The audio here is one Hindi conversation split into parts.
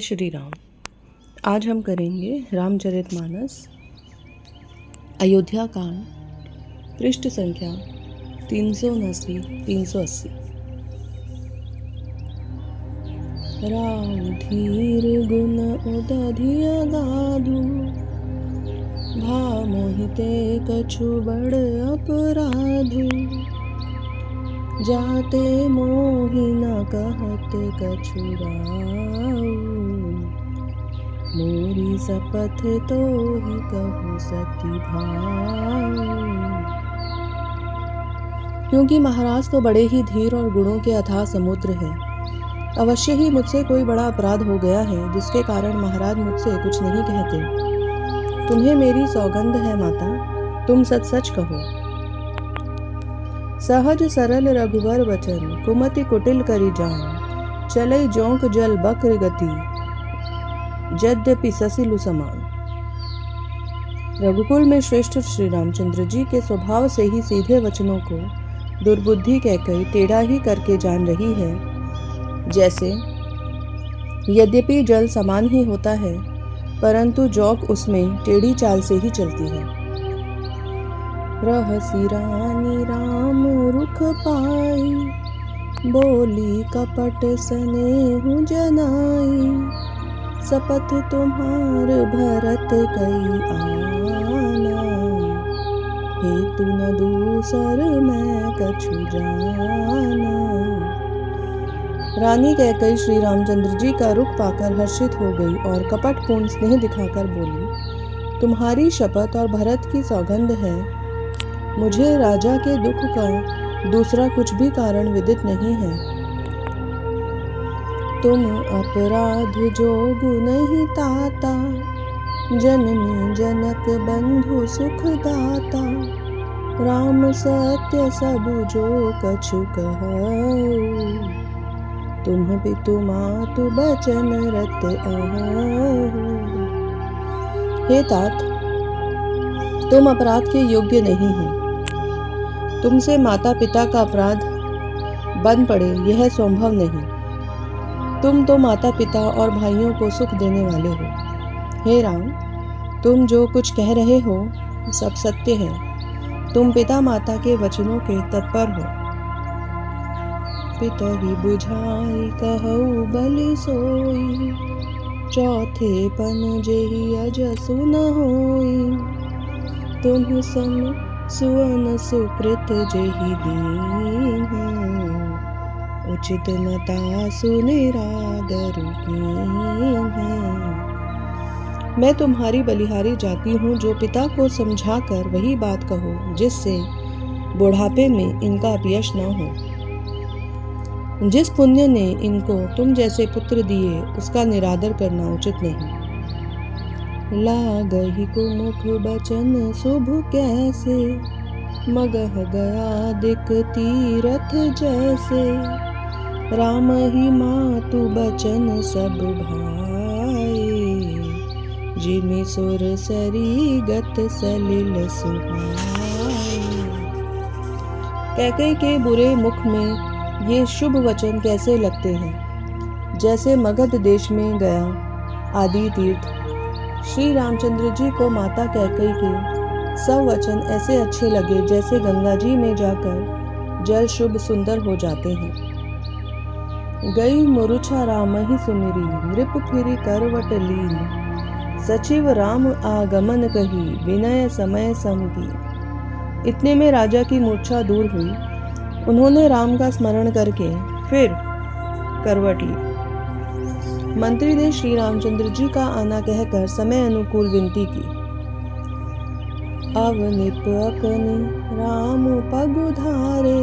श्री राम। आज हम करेंगे रामचरितमानस अयोध्या कांड, पृष्ठ संख्या 380-380। राउ धीर गुण उदधिय गाधु, भा मोहिते कछु बड़ अपराधु। जाते मोहि न कहत कछु राउ, मोरी शपथ तो ही कहूँ सती भाऊ। क्योंकि महाराज तो बड़े ही धीर और गुणों के अथाह समुद्र है। अवश्य ही मुझसे कोई बड़ा अपराध हो गया है, जिसके कारण महाराज मुझसे कुछ नहीं कहते। तुम्हें मेरी सौगंध है माता, तुम सच सच कहो। सहज सरल रघुवर वचन, कुमति कुटिल करि जान। चलै जोंक जल बक्र गति, यद्यपि ससिलु समान। रघुकुल में श्रेष्ठ श्री रामचंद्र जी के स्वभाव से ही सीधे वचनों को दुर्बुद्धि कैकई टेढ़ा ही करके जान रही है। जैसे यद्यपि जल समान ही होता है, परंतु जौक उसमें टेढ़ी चाल से ही चलती है। रहसी रानी राम रुख पाई, बोली कपट स्नेहु जनाई। शपथ तुम्हार भरत कई आना, हेतु न दूसर मैं कछु जाना। रानी कैकई श्री रामचंद्र जी का रुख पाकर हर्षित हो गई और कपटपूर्ण स्नेह दिखाकर बोली, तुम्हारी शपथ और भरत की सौगंध है, मुझे राजा के दुख का दूसरा कुछ भी कारण विदित नहीं है। तुम अपराध जोग नहीं ताता, जननी जनक बंधु सुख दाता। राम सत्य सब जो कछु कहऊ, तुम पितु मातु बचन रत आहू। हे तात, तुम अपराध के योग्य नहीं हो। तुमसे माता पिता का अपराध बन पड़े यह संभव नहीं। तुम तो माता पिता और भाइयों को सुख देने वाले हो। हे राम, तुम जो कुछ कह रहे हो सब सत्य है। तुम पिता माता के वचनों के तत्पर हो। पितहि बुझाई कहऊ बलि सोई, चौथे पन जेहि अजसु न होई। तुम सम सुवन सुकृत जेहि दीन, उचित नता सुनिरादर कीन्ह। मैं तुम्हारी बलिहारी जाती हूँ, जो पिता को समझाकर वही बात कहो जिससे बुढ़ापे में इनका अपयश न हो। जिस पुण्य ने इनको तुम जैसे पुत्र दिए, उसका निरादर करना उचित नहीं। लागहि कुमुख बचन शुभ कैसे, मगह गया दिक तीरथ जैसे। राम ही मातु बचन सब भाई, जिमि सुर सरी गत सलिल सुहाई। कैकई के बुरे मुख में ये शुभ वचन कैसे लगते हैं, जैसे मगध देश में गया आदि तीर्थ। श्री रामचंद्र जी को माता कैकई के सब वचन ऐसे अच्छे लगे, जैसे गंगा जी में जाकर जल शुभ सुंदर हो जाते हैं। गई मुरुछा राम ही सुमिरी, नृप फिरी करवट लीन। सचिव राम आगमन कही, विनय समय समकी। इतने में राजा की मूर्छा दूर हुई। उन्होंने राम का स्मरण करके फिर करवट ली। मंत्री ने श्री रामचंद्र जी का आना कहकर समय अनुकूल विनती की। अवनिप अकनि राम पगु धारे,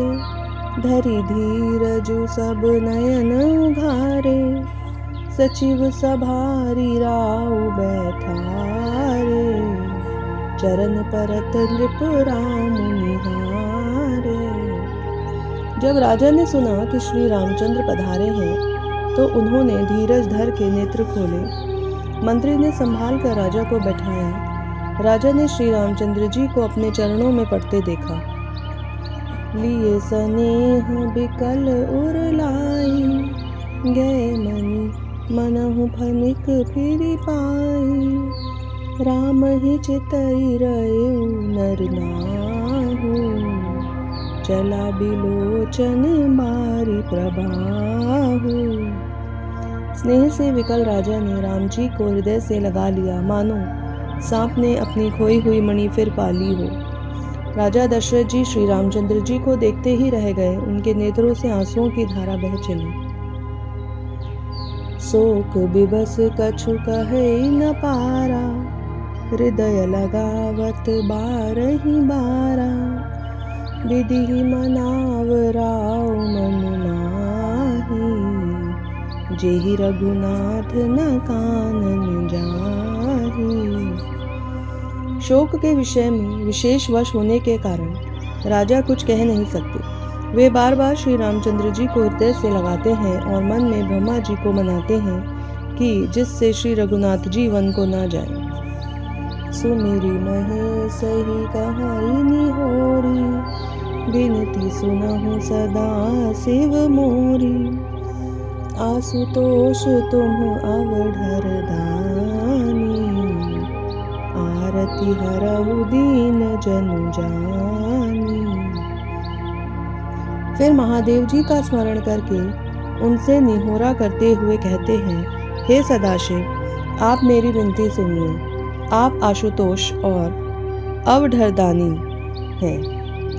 धरि धीरजु सब नयन उघारे। सचिव सभारी राउ बैठारे, चरण परत नृप राम निहारे। जब राजा ने सुना कि श्री रामचंद्र पधारे हैं, तो उन्होंने धीरज धर के नेत्र खोले। मंत्री ने संभाल कर राजा को बैठाया। राजा ने श्री रामचंद्र जी को अपने चरणों में पड़ते देखा। लिए स्नेह बिकल उर लाई, गए मनि मनहु फनिक फिरि पाई। राम ही चितई रयउ नर नाहु, चला बिलोचन मारी प्रभाहु। स्नेह से विकल राजा ने राम जी को हृदय से लगा लिया, मानो सांप ने अपनी खोई हुई मणि फिर पा ली हो। राजा दशरथ जी श्री रामचंद्र जी को देखते ही रह गए। उनके नेत्रों से आंसुओं की धारा बह चली। शोक बिबस कछु कहे न पारा, हृदय लगावत बारहि बारा। विधि मनाव राव मन माही, जेहि रघुनाथ न कानन जाही। शोक के विषय में विशेष वश होने के कारण राजा कुछ कह नहीं सकते। वे बार बार श्री रामचंद्र जी को हृदय से लगाते हैं और मन में ब्रह्मा जी को मनाते हैं कि जिससे श्री रघुनाथ जी वन को न जाएं। सुमिरि महेश ही कहाई निहोरी, बिनती सुनहु सदा शिव मोरी। आशुतोष तुम अवधर दानी, आरती हरहु दीन जनु जानी। फिर महादेव जी का स्मरण करके उनसे निहोरा करते हुए कहते हैं, हे सदाशिव, आप मेरी विनती सुनिए। आप आशुतोष और अवधरदानी हैं,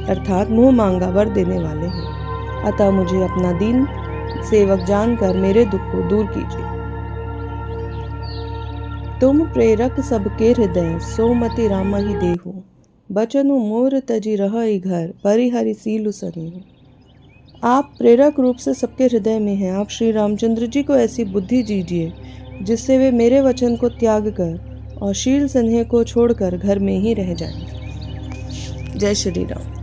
अर्थात मुंह मांगा वर देने वाले हैं। अतः मुझे अपना दीन सेवक जानकर मेरे दुख को दूर कीजिए। तुम प्रेरक सबके हृदय, सोमति राम ही देहु। बचनु मोर तजी रहई घर, परिहरि सीलु सनेहु। आप प्रेरक रूप से सबके हृदय में हैं। आप श्री रामचंद्र जी को ऐसी बुद्धि दीजिए जिससे वे मेरे वचन को त्याग कर और शील स्नेह को छोड़कर घर में ही रह जाएं। जय श्री राम।